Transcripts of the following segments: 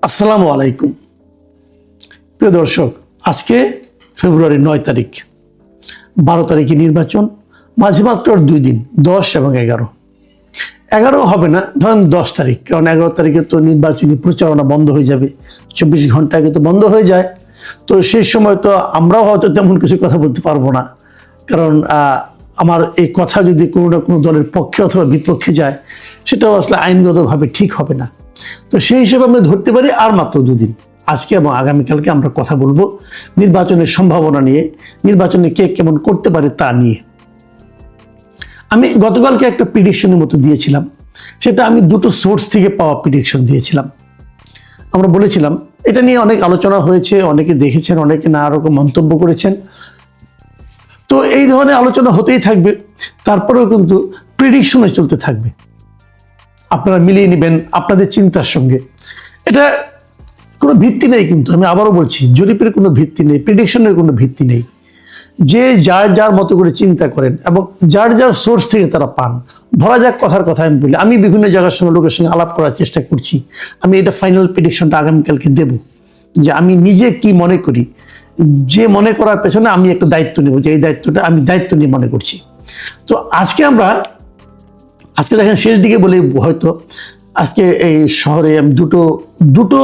আসসালামু আলাইকুম প্রিয় দর্শক, আজকে ফেব্রুয়ারি 9 তারিখ, 12 তারিখে নির্বাচন, মাঝে মাত্র 2 দিন, 10 এবং 11 হবে না, ধরেন 10 তারিখ, কারণ 11 তারিখে তো নির্বাচনী প্রচারণা বন্ধ হয়ে যাবে, 24 ঘন্টা আগে তো বন্ধ হয়ে যায়। তো সেই সময় তো আমরাও হয়তো তেমন কিছু কথা বলতে পারবো না, কারণ আমার এই কথা যদি কোনো না কোনো দলের পক্ষে অথবা বিপক্ষে যায়, সেটাও আসলে আইনগতভাবে ঠিক হবে না। তো সেই হিসেবে আমরা ধরতে পারি আর মাত্র 2 দিন, আজকে এবং আগামীকালকে আমরা কথা বলবো নির্বাচনের সম্ভাবনা নিয়ে, নির্বাচনে কে কেমন করতে পারে তা নিয়ে। আমি গতকালকে একটা প্রিডিকশনের মতো দিয়েছিলাম, সেটা আমি দুটো সোর্স থেকে পাওয়া প্রিডিকশন দিয়েছিলাম। আমরা বলেছিলাম এটা নিয়ে অনেক আলোচনা হয়েছে, অনেকে দেখেছেন, অনেকে নানা রকম মন্তব্য করেছেন। তো এই ধরনের আলোচনা হতেই থাকবে, তারপরেও কিন্তু প্রিডিকশনে চলতে থাকবে। আপনারা মিলিয়ে নেবেন আপনাদের চিন্তার সঙ্গে। এটা কোনো ভিত্তি নেই, কিন্তু আমি আবারও বলছি, জরিপের কোনো ভিত্তি নেই, প্রিডিকশনের কোনো ভিত্তি নেই। যে যার যার মতো করে চিন্তা করেন এবং যার যার সোর্স থেকে তারা পান। ধরা যাক কথার কথা আমি বলি, আমি বিভিন্ন জায়গার সঙ্গে লোকের সঙ্গে আলাপ করার চেষ্টা করছি। আমি এটা ফাইনাল প্রিডিকশনটা আগামীকালকে দেব, যে আমি নিজে কি মনে করি, যে মনে করার পেছনে আমি একটা দায়িত্ব নেব, যে এই দায়িত্বটা আমি দায়িত্ব নিয়ে মনে করছি। তো আজকে দেখেন শেষ দিকে বলে হয়তো আজকে এই শহরে আমি দুটো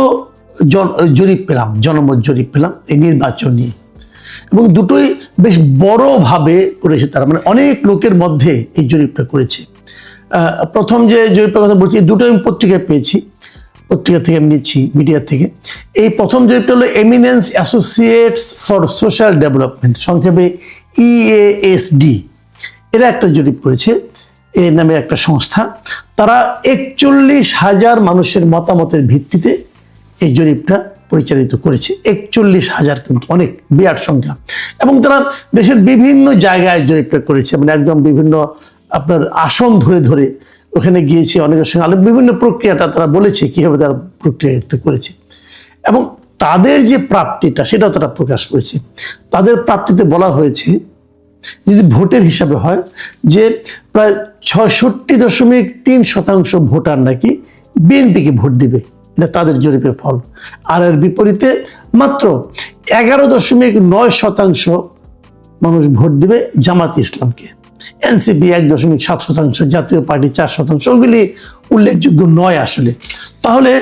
জরিপ পেলাম, জনমত জরিপ পেলাম এই নির্বাচন নিয়ে, এবং দুটোই বেশ বড়ভাবে করেছে তারা, মানে অনেক লোকের মধ্যে এই জরিপটা করেছে। প্রথম যে জরিপটার কথা বলছি, দুটো আমি পত্রিকায় পেয়েছি, পত্রিকা থেকে আমি নিচ্ছি, মিডিয়া থেকে। এই প্রথম জরিপটা হলো eminence associates for social development, সংক্ষেপে EASD, এরা একটা জরিপ করেছে, এর নামে একটা সংস্থা। তারা 41,000 মানুষের মতামতের ভিত্তিতে এই জরিপটা পরিচালিত করেছে। 41,000 কিন্তু অনেক বিরাট সংখ্যা, এবং তারা দেশের বিভিন্ন জায়গায় জরিপটা করেছে, মানে একদম বিভিন্ন আপনার আসন ধরে ধরে ওখানে গিয়েছে, অনেকের সঙ্গে বিভিন্ন প্রক্রিয়াটা তারা বলেছে কীভাবে তারা প্রক্রিয়ায়িত করেছে, এবং তাদের যে প্রাপ্তিটা সেটাও তারা প্রকাশ করেছে। তাদের প্রাপ্তিতে বলা হয়েছে, যদি ভোটের হিসাবে হয়, যে প্রায় 66.3% ভোটার নাকি বিএনপিকে ভোট দিবে, এটা তাদের জরিপের ফল। আর এর বিপরীতে মাত্র 11.9% মানুষ ভোট দিবে জামাত ইসলামকে। এনসিপি 1.7%, জাতীয় পার্টি 4%, ওগুলি উল্লেখযোগ্য নয় আসলে। তাহলে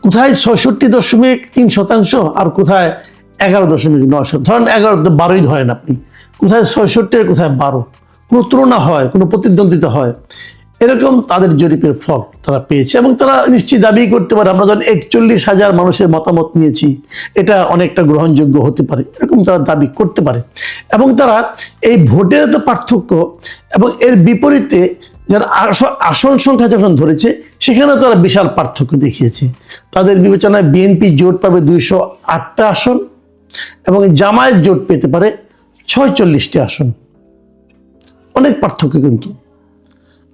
কোথায় 66.3% আর কোথায় 11.9%, ধরেন 11-12 ধরেন আপনি, কোথায় 66 আর কোথায় 12, কোনো তুলনা হয়, কোনো প্রতিদ্বন্দ্বিতা হয়, এরকম তাদের জরিপের ফল তারা পেয়েছে। এবং তারা নিশ্চয়ই দাবি করতে পারে, আমরা যখন 41,000 মানুষের মতামত নিয়েছি, এটা অনেকটা গ্রহণযোগ্য হতে পারে, এরকম তারা দাবি করতে পারে। এবং তারা এই ভোটের তো পার্থক্য এবং এর বিপরীতে যারা আসন সংখ্যা যখন ধরেছে, সেখানে তারা বিশাল পার্থক্য দেখিয়েছে। তাদের বিবেচনায় বিএনপি জোট পাবে 208টা আসন এবং জামায়াত জোট পেতে পারে 46টি আসন। অনেক পার্থক্য, কিন্তু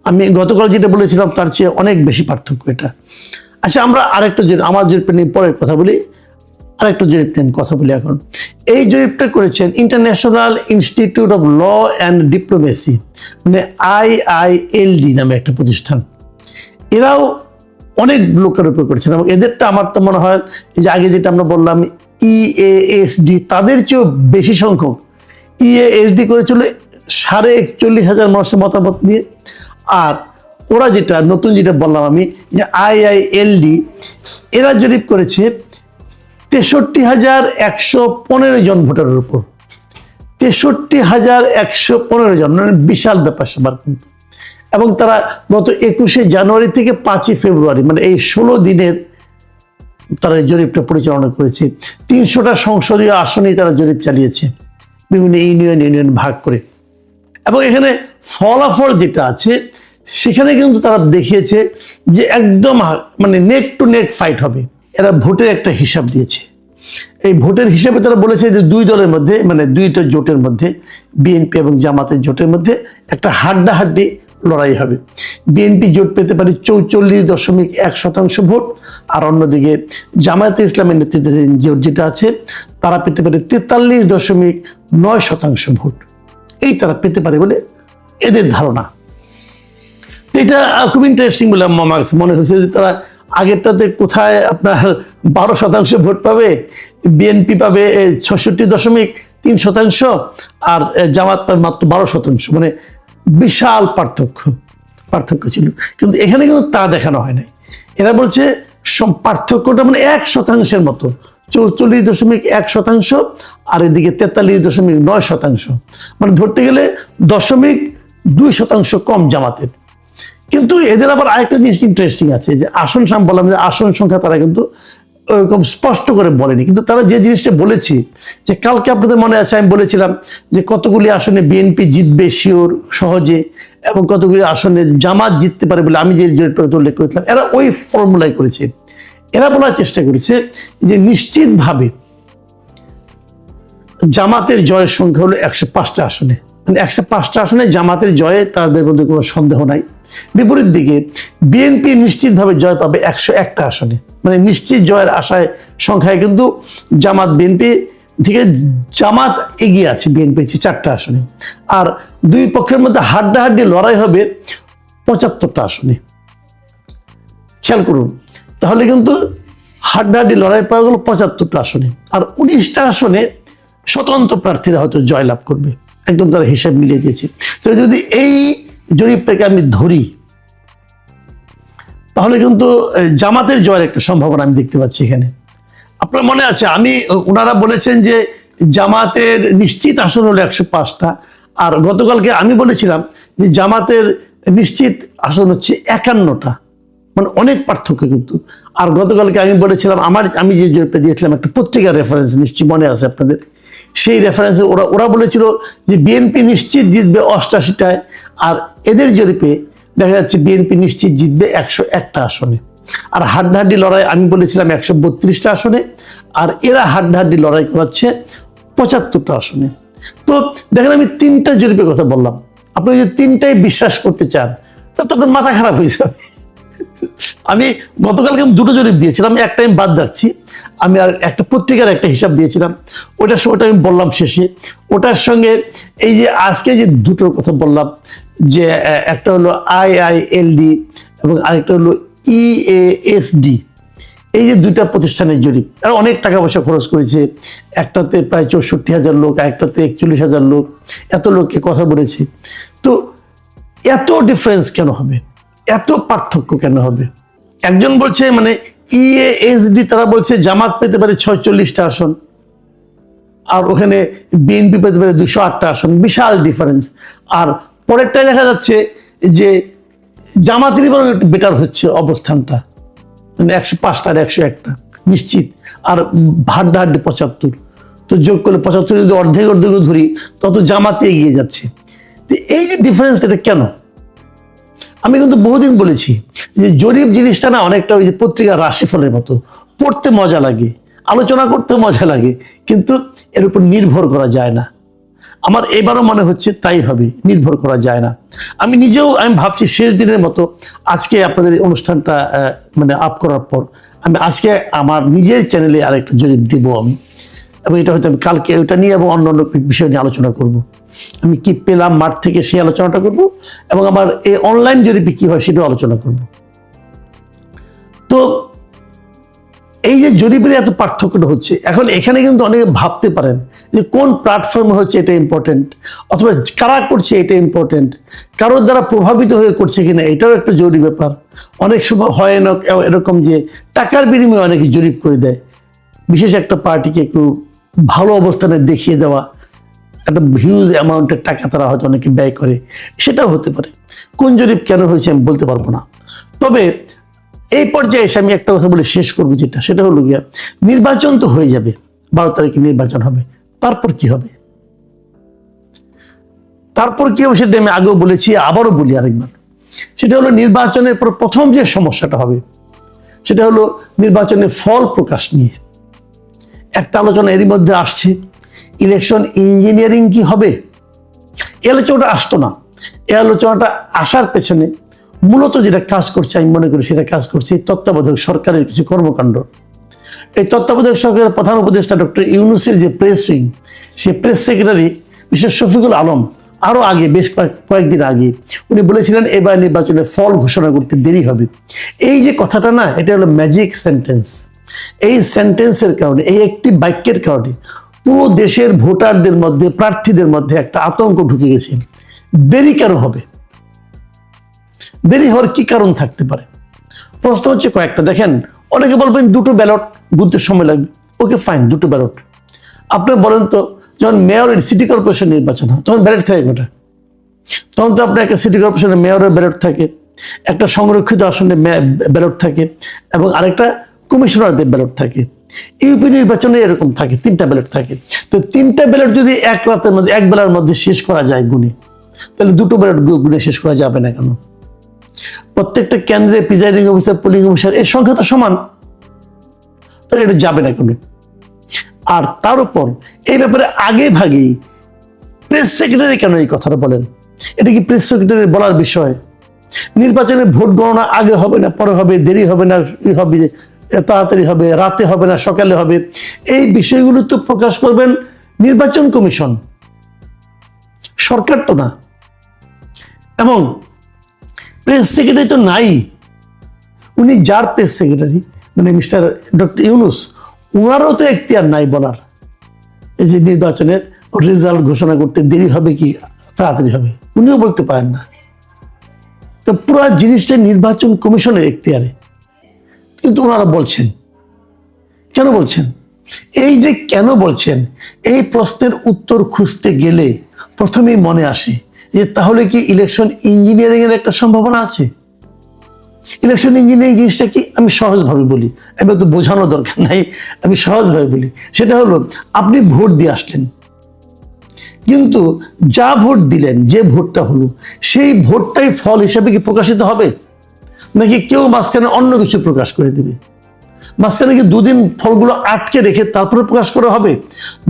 আমি গতকাল যেটা বলেছিলাম তার চেয়ে অনেক বেশি পার্থক্য এটা। আচ্ছা, আমরা আরেকটা আমার জরিপটা নিয়ে পরে কথা বলি, আরেকটা জরিপ নিয়ে কথা বলি এখন। এই জরিপটা করেছেন International Institute of Law and Diplomacy, মানে IILD নামে একটা প্রতিষ্ঠান। এরাও অনেক লোকের উপর করেছেন, এবং এদেরটা আমার তো মনে হয় যে আগে যেটা আমরা বললাম EASD, তাদের চেয়েও বেশি সংখ্যক EASD করেছিল 41,500 মানুষের মতামত নিয়ে। আর ওরা যেটা নতুন যেটা বললাম আমি, যে IILD, এরা জরিপ করেছে 63,115 জন ভোটারের উপর। 63,115 জন, মানে বিশাল ব্যাপার স্যাপার কিন্তু। এবং তারা গত 21শে জানুয়ারি থেকে 5ই ফেব্রুয়ারি, মানে এই 16 দিনের তারা এই জরিপটা পরিচালনা করেছে। 300টা সংসদীয় আসনেই তারা জরিপ চালিয়েছে, বিভিন্ন ইউনিয়ন ভাগ করে। এবং এখানে ফলাফল যেটা আছে, সেখানে কিন্তু তারা দেখিয়েছে যে একদম মানে নেক টু নেক ফাইট হবে। এরা ভোটের একটা হিসাব দিয়েছে। এই ভোটের হিসাবে তারা বলেছে যে দুই দলের মধ্যে, মানে দুইটা জোটের মধ্যে, বিএনপি এবং জামাতের জোটের মধ্যে একটা হাড্ডাহাড্ডি লড়াই হবে। বিএনপি জোট পেতে পারে 44.1% ভোট, আর অন্যদিকে জামায়াতে ইসলামের নেতৃত্বে জোট যেটা আছে, তারা পেতে পারে 43.9% ভোট। এই তারা পেতে পারে বলে এদের ধারণা। এটা খুব ইন্টারেস্টিং বলে আমার মনে হয়েছে, যে তারা আগেরটাতে কোথায় আপনার 12% ভোট পাবে, বিএনপি পাবে 66.3%, আর জামাত পাবে মাত্র 12%। মানে বিশাল পার্থক্য ছিল, কিন্তু এখানে কিন্তু তা দেখানো হয় নাই। এরা বলছে পার্থক্যটা মানে 1% মতো, 44.1%, আর এদিকে 43.9%, মানে ধরতে গেলে 0.2% কম জামাতের। কিন্তু এদের আবার আরেকটা জিনিস ইন্টারেস্টিং আছে, যে আসন বললাম যে আসন সংখ্যা তারা কিন্তু ওরকম স্পষ্ট করে বলেনি, কিন্তু তারা যে জিনিসটা বলেছে, যে কালকে আপনাদের মনে আছে আমি বলেছিলাম যে কতগুলি আসনে বিএনপি জিতবে শিওর সহজে, এবং কতগুলি আসনে জামাত জিততে পারে বলে আমি যে উল্লেখ করেছিলাম, এরা ওই ফর্মুলাই করেছে। এরা বলার চেষ্টা করেছে যে নিশ্চিতভাবে জামাতের জয়ের সংখ্যা হলো 105টা আসনে, মানে 105টা আসনে জামাতের জয়ে তাদের মধ্যে কোনো সন্দেহ নাই। বিপরীত দিকে বিএনপি নিশ্চিতভাবে জয় পাবে 101টা আসনে, মানে নিশ্চিত জয়ের আশায় সংখ্যায় কিন্তু বিএনপি থেকে জামাত এগিয়ে আছে, বিএনপি 4টা আসনে। আর দুই পক্ষের মধ্যে হাড্ডাহাড্ডি লড়াই হবে 75টা আসনে। খেয়াল করুন, তাহলে কিন্তু হাড্ডাহাড্ডি লড়াই পাওয়া গেল 75টা আসনে, আর 19টা আসনে স্বতন্ত্র প্রার্থীরা হয়তো জয়লাভ করবে, একদম তারা হিসাব মিলিয়ে দিয়েছে। তো যদি এই জরিপটাকে আমি ধরি, তাহলে কিন্তু জামাতের জয়ের একটা সম্ভাবনা আমি দেখতে পাচ্ছি এখানে। আপনার মনে আছে ওনারা বলেছেন যে জামাতের নিশ্চিত আসন হলো 105টা, আর গতকালকে আমি বলেছিলাম যে জামাতের নিশ্চিত আসন হচ্ছে 51টা, মানে অনেক পার্থক্য কিন্তু। আর গতকালকে আমি বলেছিলাম আমি যে জরিপটা দিয়েছিলাম একটা পত্রিকার রেফারেন্স, নিশ্চয়ই মনে আছে আপনাদের, সেই রেফারেন্সে ওরা বলেছিল যে বিএনপি নিশ্চিত জিতবে 88টায়, আর এদের জরিপে দেখা যাচ্ছে বিএনপি নিশ্চিত জিতবে 101টা আসনে। আর হাড্ডাহাড্ডি লড়াই আমি বলেছিলাম 132টা আসনে, আর এরা হাড্ডাহাড্ডি লড়াই করাচ্ছে 75টা আসনে। তো দেখেন, আমি 3টা জরিপের কথা বললাম, আপনি যদি 3টাই বিশ্বাস করতে চান তা তো আপনার মাথা খারাপ হয়ে যাবে। আমি গতকালকে 2টো জরিপ দিয়েছিলাম, একটা আমি বাদ রাখছি, আমি আর একটা পত্রিকার একটা হিসাব দিয়েছিলাম, ওটা আমি বললাম শেষে। ওটার সঙ্গে এই যে আজকে যে 2টোর কথা বললাম, যে একটা হলো IILD এবং আরেকটা হলো EASD, এই যে 2টা প্রতিষ্ঠানের জরিপ, আর অনেক টাকা পয়সা খরচ করেছে। একটাতে প্রায় 64,000 লোক, একটাতে 41,000 লোক, এত লোককে কথা বলেছে। তো এত ডিফারেন্স কেন হবে, এত পার্থক্য কেন হবে? একজন বলছে মানে EASD, তারা বলছে জামাত পেতে পারে 46টা আসন, আর ওখানে বিএনপি পেতে পারে 208টা আসন, বিশাল ডিফারেন্স। আর পরেরটায় দেখা যাচ্ছে যে জামাতেরই বরং একটু বেটার হচ্ছে অবস্থানটা, মানে 105টার 101টা নিশ্চিত, আর হাড্ডাহাড্ডি 75। তো যোগ করলে 75 যদি অর্ধেক ধরি, তত জামাতে এগিয়ে যাচ্ছে। তো এই যে ডিফারেন্সটা, এটা কেন? আমি কিন্তু বহুদিন বলেছি যে জরিপ জিনিসটা না অনেকটা ওই যে পত্রিকার রাশিফলের মতো, পড়তে মজা লাগে, আলোচনা করতে মজা লাগে, কিন্তু এর উপর নির্ভর করা যায় না। আমার এবারও মনে হচ্ছে তাই হবে, নির্ভর করা যায় না। আমি ভাবছি শেষ দিনের মতো আজকে আপনাদের এই অনুষ্ঠানটা মানে আপ করার পর আমি আজকে আমার নিজের চ্যানেলে আরেকটা জরিপ দেব আমি, এবং এটা হয়তো আমি কালকে ওইটা নিয়ে এবং অন্যান্য বিষয় নিয়ে আলোচনা করব। আমি কি পেলাম মাঠ থেকে সেই আলোচনাটা করব, এবং আমার এই অনলাইন জরিপে কি হয় সেটাও আলোচনা করব। তো এই যে জরিপের এত পার্থক্যটা হচ্ছে, এখন এখানে কিন্তু অনেকে ভাবতে পারেন যে কোন প্ল্যাটফর্মে হচ্ছে এটা ইম্পর্টেন্ট, অথবা কারা করছে এটা ইম্পর্টেন্ট, কারোর দ্বারা প্রভাবিত হয়ে করছে কিনা এটাও একটা জরুরি ব্যাপার। অনেক সময় হয় না এরকম যে টাকার বিনিময়ে অনেকে জরিপ করে দেয়, বিশেষ একটা পার্টিকে একটু ভালো অবস্থানে দেখিয়ে দেওয়া, একটা হিউজ অ্যামাউন্টের টাকা তারা হয়তো অনেকে ব্যয় করে, সেটাও হতে পারে। কোন জরিপ কেন হয়েছে আমি বলতে পারবো না। তবে এই পর্যায়ে এসে আমি একটা কথা বলে শেষ করবো, সেটা হলো গিয়া, নির্বাচন তো হয়ে যাবে, 12 তারিখে নির্বাচন হবে, তারপর কি হবে? সেটা আমি আগেও বলেছি, আবারও বলি আরেকবার। সেটা হলো নির্বাচনের পর প্রথম যে সমস্যাটা হবে সেটা হলো নির্বাচনের ফল প্রকাশ নিয়ে একটা আলোচনা এরই মধ্যে আসছে। ইলেকশন ইঞ্জিনিয়ারিং কি হবে? এই আলোচনাটা আসতো না। এই আলোচনাটা আসার পেছনে মূলত যেটা কাজ করছে আমি মনে করি সেটা কাজ করছে তত্ত্বাবধায়ক সরকারের কিছু কর্মকাণ্ড। এই তত্ত্বাবধায়ক সরকারের প্রধান উপদেষ্টা ডক্টর ইউনূসের যে প্রেস উইং, সেই press secretary mister Shafiqul Alam আরো আগে বেশ কয়েকদিন আগে উনি বলেছিলেন এবার নির্বাচনের ফল ঘোষণা করতে দেরি হবে। এই যে কথাটা না, এটা হলো ম্যাজিক সেন্টেন্স। এই সেন্টেন্সের কারণে, এই একটি বাক্যের কারণে পুরো দেশের ভোটারদের মধ্যে, প্রার্থীদের মধ্যে একটা আতঙ্ক ঢুকে গেছে। দেরি কেন হবে? দেরি হওয়ার কি কারণ থাকতে পারে? প্রশ্ন হচ্ছে কয়েকটা। দেখেন, অনেকে বলবেন দুটো ব্যালট গুনতে সময় লাগবে। ওকে ফাইন, দুটো ব্যালট। আপনি বলেন তো, যখন মেয়রের সিটি কর্পোরেশন নির্বাচন হয় তখন ব্যালট থাকে কোটা? তখন তো আপনার একটা সিটি কর্পোরেশনের মেয়রের ব্যালট থাকে, একটা সংরক্ষিত আসনে ব্যালট থাকে, এবং আরেকটা কমিশনারদের ব্যালট থাকে। ইউপি নির্বাচনে এরকম থাকে, 3টা ব্যালট থাকে। তো 3টা ব্যালট যদি এক রাতের মধ্যে, এক বেলার মধ্যে শেষ করা যায় গুনে, তাহলে দুটো ব্যালট গুনে শেষ করা যাবে না কেন? প্রত্যেকটা কেন্দ্রে প্রিজাইডিং অফিসার, পোলিং অফিসার এর সংখ্যা তো সমান, তাহলে এটা যাবে না কোনো। আর তার উপর এই ব্যাপারে আগে ভাগেই প্রেস সেক্রেটারি কেন এই কথাটা বলেন? এটা কি প্রেস সেক্রেটারি বলার বিষয়? নির্বাচনে ভোট গণনা আগে হবে না পরে হবে, দেরি হবে না হবে, তাড়াতাড়ি হবে, রাতে হবে না সকালে হবে, এই বিষয়গুলো তো প্রকাশ করবেন নির্বাচন কমিশন, সরকার তো না। এবং প্রেস সেক্রেটারি তো নাই। উনি যার প্রেস সেক্রেটারি, মানে মিস্টার ডক্টর ইউনুস, ওনারও তো এখতিয়ার নাই বলার এই যে নির্বাচনের রেজাল্ট ঘোষণা করতে দেরি হবে কি তাড়াতাড়ি হবে, উনিও বলতে পারেন না। তো পুরো জিনিসটা নির্বাচন কমিশনের এখতিয়ারে, কিন্তু ওনারা বলছেন। কেন বলছেন? এই যে কেন বলছেন, এই প্রশ্নের উত্তর খুঁজতে গেলে প্রথমেই মনে আসে যে তাহলে কি ইলেকশন ইঞ্জিনিয়ারিং এর একটা সম্ভাবনা আছে? ইলেকশন ইঞ্জিনিয়ারিং জিনিসটা কি? আমি সহজভাবে বলি, আমি তো বোঝানো দরকার নাই, আমি সহজভাবে বলি। সেটা হলো, আপনি ভোট দিয়ে আসলেন, কিন্তু যা ভোট দিলেন, যে ভোটটা হলো, সেই ভোটটাই ফল হিসেবে কি প্রকাশিত হবে, নাকি কেউ মাঝখানে অন্য কিছু প্রকাশ করে দিবে? মাঝখানে কি দুদিন ফলগুলো আটকে রেখে তারপরে প্রকাশ করা হবে?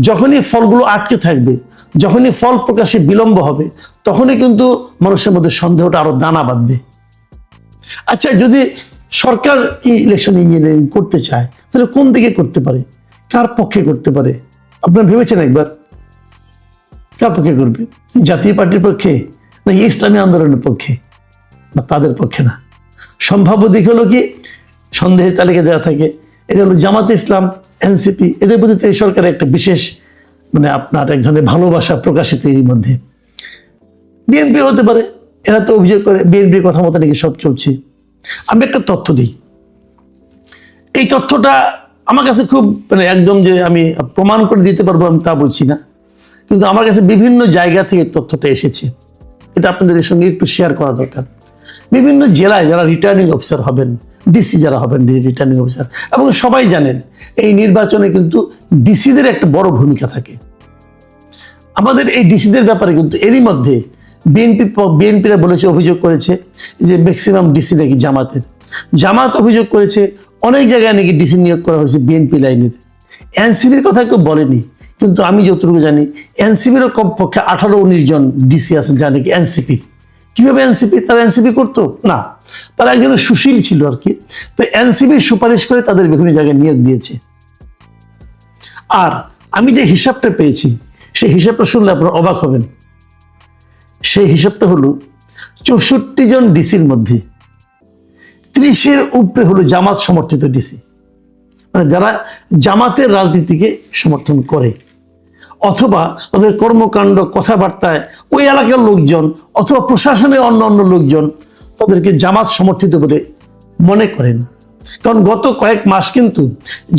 যখনই ফলগুলো আটকে থাকবে, যখনই ফল প্রকাশে বিলম্ব হবে, তখনই কিন্তু মানুষের মধ্যে সন্দেহটা আরো দানা বাঁধবে। আচ্ছা, যদি সরকার ইলেকশন ইঞ্জিনিয়ারিং করতে চায়, তাহলে কোন দিকে করতে পারে, কার পক্ষে করতে পারে? আপনারা ভেবেছেন একবার? কার পক্ষে করবে? জাতীয় পার্টির পক্ষে, নাকি ইসলামী আন্দোলনের পক্ষে? না, তাদের পক্ষে না। সম্ভাব্য দিক হলো কি, সন্দেহের তালিকা যারা থাকে, এটা হলো জামাতে ইসলাম, এনসিপি, এদের প্রতি এই সরকারের একটা বিশেষ, মানে আপনার এক ধরনের ভালোবাসা প্রকাশিত এর মধ্যে। বিএনপি হতে পারে, এরা তো অভিযোগ করে বিএনপির কথা মতো নাকি সব চলছে। আমি একটা তথ্য দিই, এই তথ্যটা আমার কাছে খুব, মানে একদম যে আমি প্রমাণ করে দিতে পারবো আমি তা বলছি না, কিন্তু আমার কাছে বিভিন্ন জায়গা থেকে তথ্যটা এসেছে। এটা আপনাদের সঙ্গে একটু শেয়ার করা দরকার। বিভিন্ন জেলায় যারা রিটার্নিং অফিসার হবেন, ডিসি যারা হবেন রিটার্নিং অফিসার, এবং সবাই জানেন এই নির্বাচনে কিন্তু ডিসিদের একটা বড় ভূমিকা থাকে। আমাদের এই ডিসিদের ব্যাপারে কিন্তু এরই মধ্যে বিএনপিরা বলেছে, অভিযোগ করেছে যে ম্যাক্সিমাম ডিসি নাকি জামাত অভিযোগ করেছে অনেক জায়গায় নাকি ডিসি নিয়োগ করা হয়েছে বিএনপি লাইনের। এনসিপির কথা কেউ বলেনি, কিন্তু আমি যতটুকু জানি এনসিপিরও কমপক্ষে 18-19 জন ডিসি আছেন যারা নাকি এনসিপি। কিভাবে এনসিপি? তারা এনসিপি করতো না, তারা একজন সুশীল ছিল আর কি। তো এনসিপি সুপারিশ করে তাদের বিভিন্ন জায়গায় নিয়োগ দিয়েছে। আর আমি যে হিসাবটা পেয়েছি, সেই হিসাবটা শুনলে আপনারা অবাক হবেন। সেই হিসাবটা হলো 64 জন ডিসির মধ্যে 30-এর উপরে হলো জামাত সমর্থিত ডিসি, মানে যারা জামাতের রাজনীতিকে সমর্থন করে, অথবা তাদের কর্মকাণ্ড কথাবার্তায় ওই এলাকার লোকজন অথবা প্রশাসনের অন্য লোকজন তাদেরকে জামাত সমর্থিত বলে মনে করেন। কারণ গত কয়েক মাস কিন্তু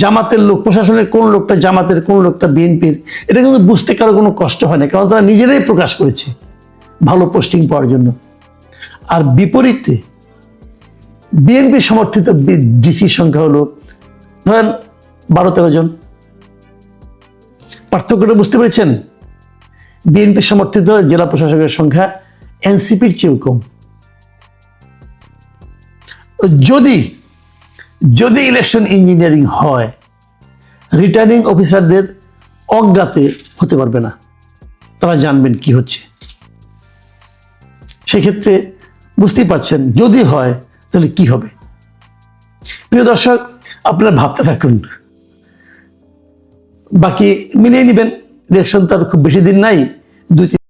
জামাতের লোক, প্রশাসনের কোন লোকটা জামাতের, কোন লোকটা বিএনপির, এটা কিন্তু বুঝতে কারো কোনো কষ্ট হয় না, কারণ তারা নিজেরাই প্রকাশ করেছে ভালো পোস্টিং পাওয়ার জন্য। আর বিপরীতে বিএনপি সমর্থিত ডিসির সংখ্যা হলো ধরেন 12-13 জন। পার্থক্যটা বুঝতে পেরেছেন? বিএনপি সমর্থিত জেলা প্রশাসকের সংখ্যা এনসিপির চেয়েও কম। যদি ইলেকশন ইঞ্জিনিয়ারিং হয়, রিটার্নিং অফিসারদের অজ্ঞাতে হতে পারবে না, তারা জানবেন কি হচ্ছে। সেক্ষেত্রে বুঝতেই পারছেন, যদি হয় তাহলে কি হবে। প্রিয় দর্শক, আপনারা ভাবতে থাকুন, বাকি মিলিয়ে নেবেন। ইলেকশন তো আর খুব বেশি দিন নাই, 2-3